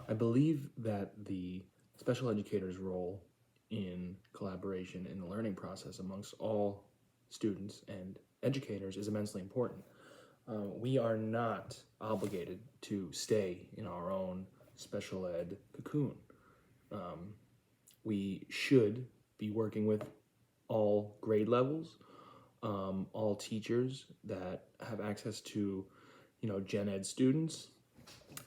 I believe that the special educator's role in collaboration in the learning process amongst all students and educators is immensely important. We are not obligated to stay in our own special ed cocoon. We should be working with all grade levels, all teachers that have access to, gen ed students,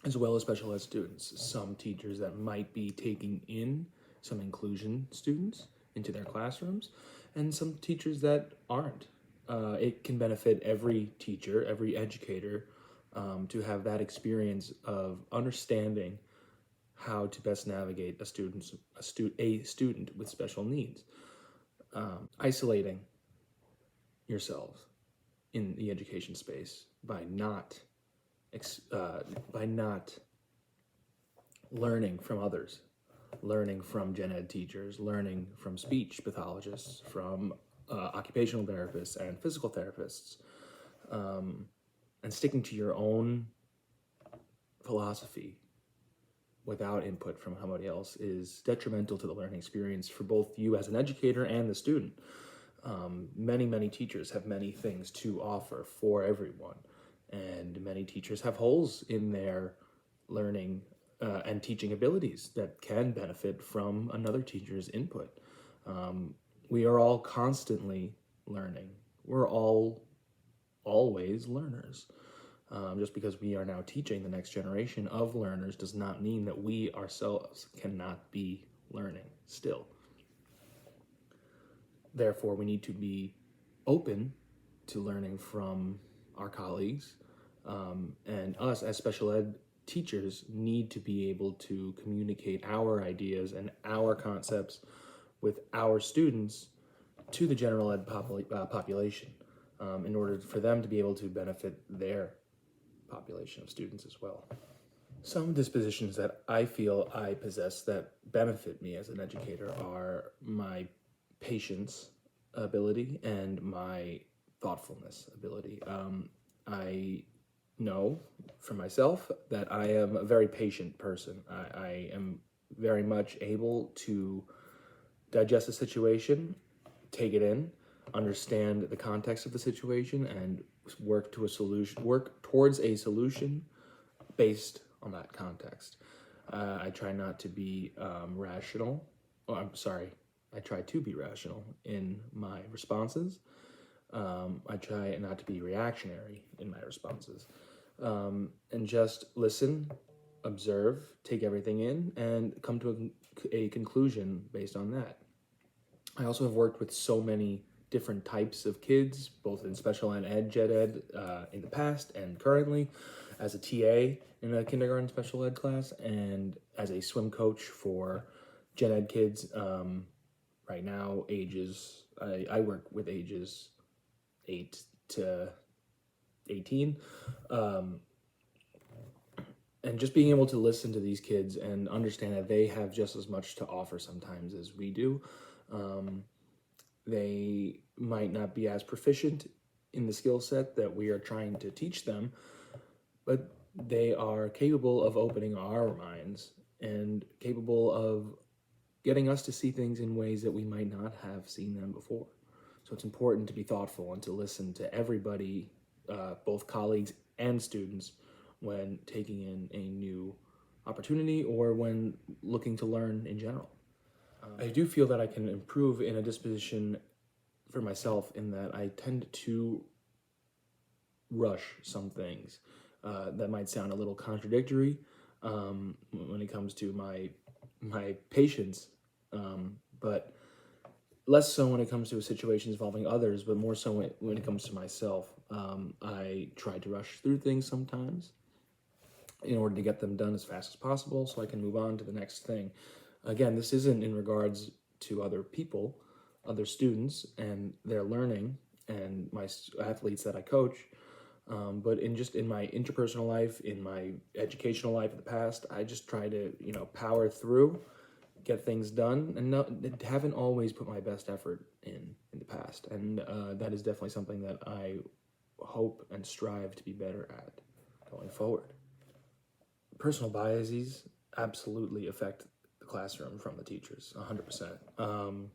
as well as special ed students. Some teachers that might be taking in some inclusion students into their classrooms, and some teachers that aren't. It can benefit every teacher, every educator, to have that experience of understanding how to best navigate a student with special needs. Isolating yourselves in the education space by not learning from others, learning from gen ed teachers, learning from speech pathologists, from occupational therapists and physical therapists, and sticking to your own philosophy without input from somebody else is detrimental to the learning experience for both you as an educator and the student. Many teachers have many things to offer for everyone, and many teachers have holes in their learning and teaching abilities that can benefit from another teacher's input. We are all constantly learning. We're all always learners. Just because we are now teaching the next generation of learners does not mean that we ourselves cannot be learning still. Therefore, we need to be open to learning from our colleagues, and us as special ed teachers need to be able to communicate our ideas and our concepts with our students to the general ed population, in order for them to be able to benefit their population of students as well. Some dispositions that I feel I possess that benefit me as an educator are my patience ability and my thoughtfulness ability. I know for myself that I am a very patient person. I am very much able to digest a situation, take it in, understand the context of the situation, and work towards a solution based on that context. I try not to be rational. I try to be rational in my responses. I try not to be reactionary in my responses, and just listen, observe, take everything in, and come to a conclusion based on that. I also have worked with so many different types of kids, both in special ed, gen ed, in the past and currently, as a TA in a kindergarten special ed class, and as a swim coach for gen ed kids. Right now, I work with ages 8 to 18. And just being able to listen to these kids and understand that they have just as much to offer sometimes as we do. They might not be as proficient in the skill set that we are trying to teach them, but they are capable of opening our minds and capable of getting us to see things in ways that we might not have seen them before. So it's important to be thoughtful and to listen to everybody, both colleagues and students, when taking in a new opportunity or when looking to learn in general. I do feel that I can improve in a disposition for myself in that I tend to rush some things. That might sound a little contradictory when it comes to my patience, but less so when it comes to situations involving others, but more so when it comes to myself. I try to rush through things sometimes in order to get them done as fast as possible so I can move on to the next thing. Again, this isn't in regards to other people, other students, and their learning, and my athletes that I coach, but in my interpersonal life, in my educational life in the past, I just try to power through, get things done, and haven't always put my best effort in the past, and that is definitely something that I hope and strive to be better at going forward. Personal biases absolutely affect the classroom from the teachers, 100%.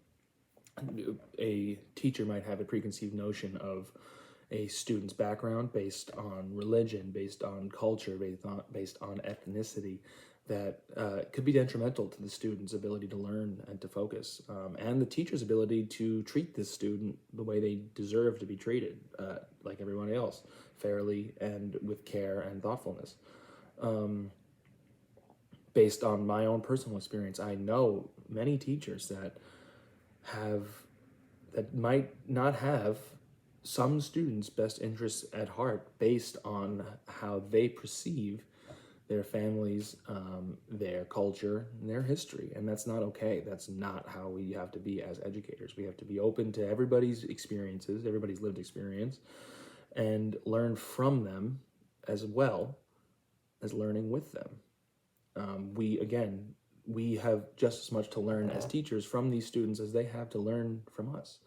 A teacher might have a preconceived notion of a student's background based on religion, based on culture, based on ethnicity, that could be detrimental to the student's ability to learn and to focus, and the teacher's ability to treat this student the way they deserve to be treated, like everyone else, fairly and with care and thoughtfulness. Based on my own personal experience, I know many teachers have that might not have some students' best interests at heart based on how they perceive their families, their culture, and their history. And that's not okay. That's not how we have to be as educators. We have to be open to everybody's experiences, everybody's lived experience, and learn from them as well as learning with them. We have just as much to learn as teachers from these students as they have to learn from us.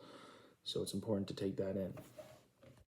So it's important to take that in.